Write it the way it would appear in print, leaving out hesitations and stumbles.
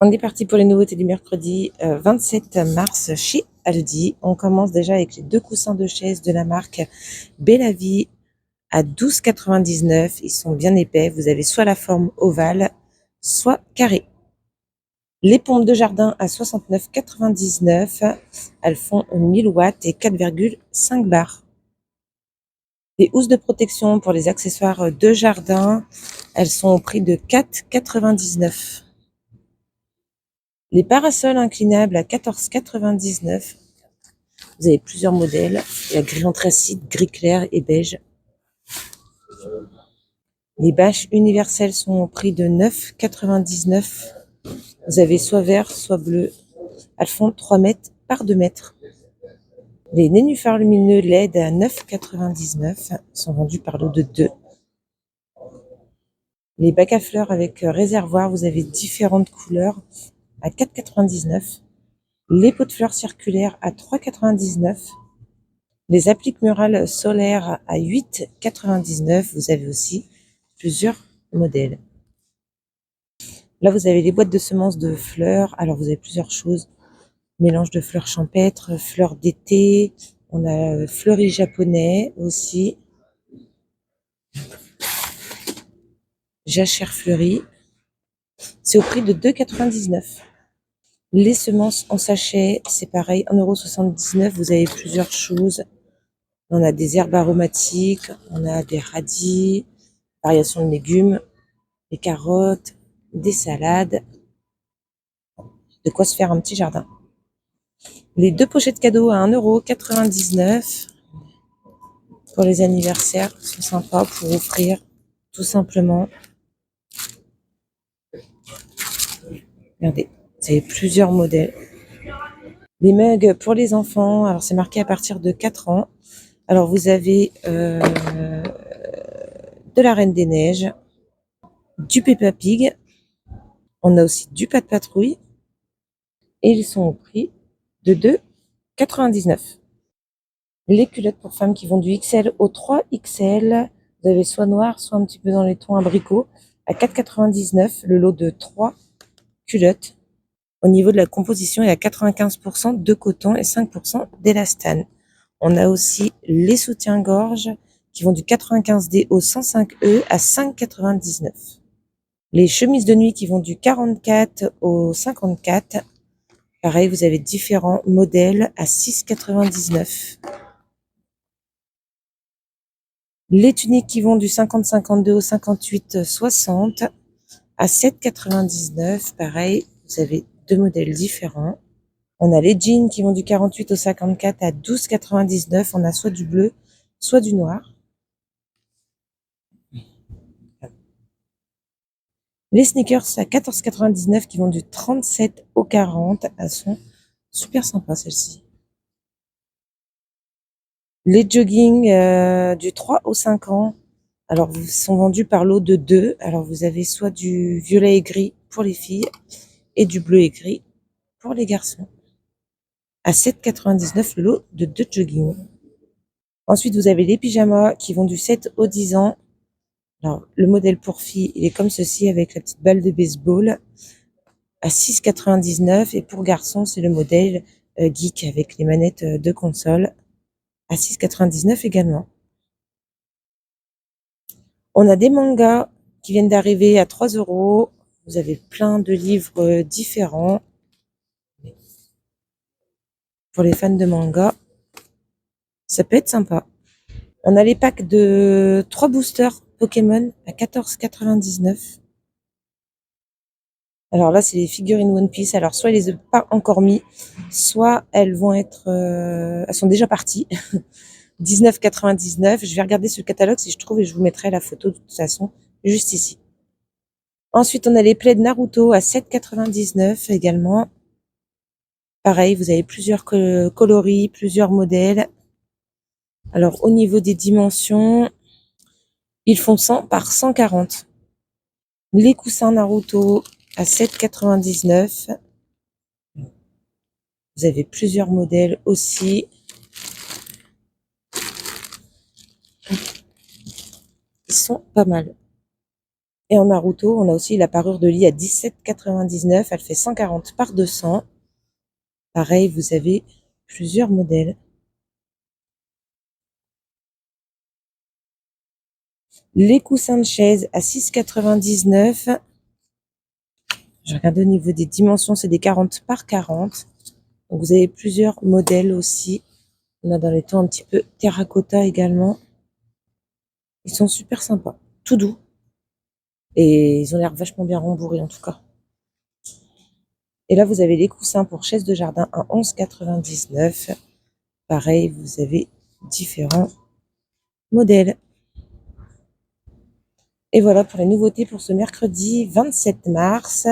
On est parti pour les nouveautés du mercredi 27 mars chez Aldi. On commence déjà avec les 2 coussins de chaise de la marque Bellavie à 12,99 €. Ils sont bien épais. Vous avez soit la forme ovale, soit carrée. Les pompes de jardin à 69,99 €. Elles font 1000 watts et 4,5 bars. Les housses de protection pour les accessoires de jardin, elles sont au prix de 4,99 €. Les parasols inclinables à 14,99 €. Vous avez plusieurs modèles. Il y a gris anthracite, gris clair et beige. Les bâches universelles sont au prix de 9,99 €. Vous avez soit vert, soit bleu. Elles font 3 mètres par 2 mètres. Les nénuphars lumineux LED à 9,99 € sont vendus par lot de 2. Les bacs à fleurs avec réservoir, vous avez différentes couleurs à 4,99 €. Les pots de fleurs circulaires à 3,99 €. Les appliques murales solaires à 8,99 €. Vous avez aussi plusieurs modèles. Là, vous avez les boîtes de semences de fleurs. Alors, vous avez plusieurs choses. Mélange de fleurs champêtres, fleurs d'été. On a fleuris japonais aussi. Jachère fleurie. C'est au prix de 2,99 €. Les semences en sachet, c'est pareil, 1,79 €. Vous avez plusieurs choses. On a des herbes aromatiques, on a des radis, variations de légumes, des carottes, des salades. De quoi se faire un petit jardin. Les 2 pochettes cadeaux à 1,99 € pour les anniversaires sont sympas pour offrir tout simplement. Regardez, vous avez plusieurs modèles. Les mugs pour les enfants, alors c'est marqué à partir de 4 ans. Alors vous avez de la Reine des Neiges, du Peppa Pig, on a aussi du Pat' Patrouille et ils sont au prix de 2,99 €. Les culottes pour femmes qui vont du XL au 3XL, vous avez soit noir, soit un petit peu dans les tons abricots, à 4,99 € le lot de 3 culottes. Au niveau de la composition, il y a 95% de coton et 5% d'élastane. On a aussi les soutiens-gorge qui vont du 95D au 105E à 5,99 €. Les chemises de nuit qui vont du 44 au 54. Pareil, vous avez différents modèles à 6,99 €. Les tuniques qui vont du 50-52 au 58-60 à 7,99 €. Pareil, vous avez 2 modèles différents. On a les jeans qui vont du 48 au 54 à 12,99 €. On a soit du bleu, soit du noir. Les sneakers à 14,99 € qui vont du 37 au 40. Elles sont super sympas celles-ci. Les jogging du 3 au 5 ans. Alors, ils sont vendus par lot de 2. Alors, vous avez soit du violet et gris pour les filles et du bleu et gris pour les garçons. À 7,99 € le lot de 2 jogging. Ensuite, vous avez les pyjamas qui vont du 7 au 10 ans. Alors, le modèle pour filles, il est comme ceci avec la petite balle de baseball à 6,99 € et pour garçons, c'est le modèle geek avec les manettes de console à 6,99 € également. On a des mangas qui viennent d'arriver à 3 €. Vous avez plein de livres différents. Pour les fans de manga, ça peut être sympa. On a les packs de 3 boosters Pokémon à 14,99 €. Alors là, c'est les figurines One Piece. Alors soit elles les ont pas encore mis, soit elles vont être, elles sont déjà parties. 19,99 €. Je vais regarder sur le catalogue si je trouve et je vous mettrai la photo de toute façon juste ici. Ensuite, on a les plaids Naruto à 7,99 € également. Pareil, vous avez plusieurs coloris, plusieurs modèles. Alors, au niveau des dimensions, ils font 100 par 140. Les coussins Naruto à 7,99 €. Vous avez plusieurs modèles aussi. Ils sont pas mal. Et en Naruto, on a aussi la parure de lit à 17,99 €. Elle fait 140 par 200. Pareil, vous avez plusieurs modèles. Les coussins de chaise à 6,99 €. Je regarde au niveau des dimensions, c'est des 40 par 40. Donc vous avez plusieurs modèles aussi. On a dans les tons un petit peu terracotta également. Ils sont super sympas, tout doux. Et ils ont l'air vachement bien rembourrés en tout cas. Et là, vous avez les coussins pour chaise de jardin à 11,99 €. Pareil, vous avez différents modèles. Et voilà pour les nouveautés pour ce mercredi 27 mars.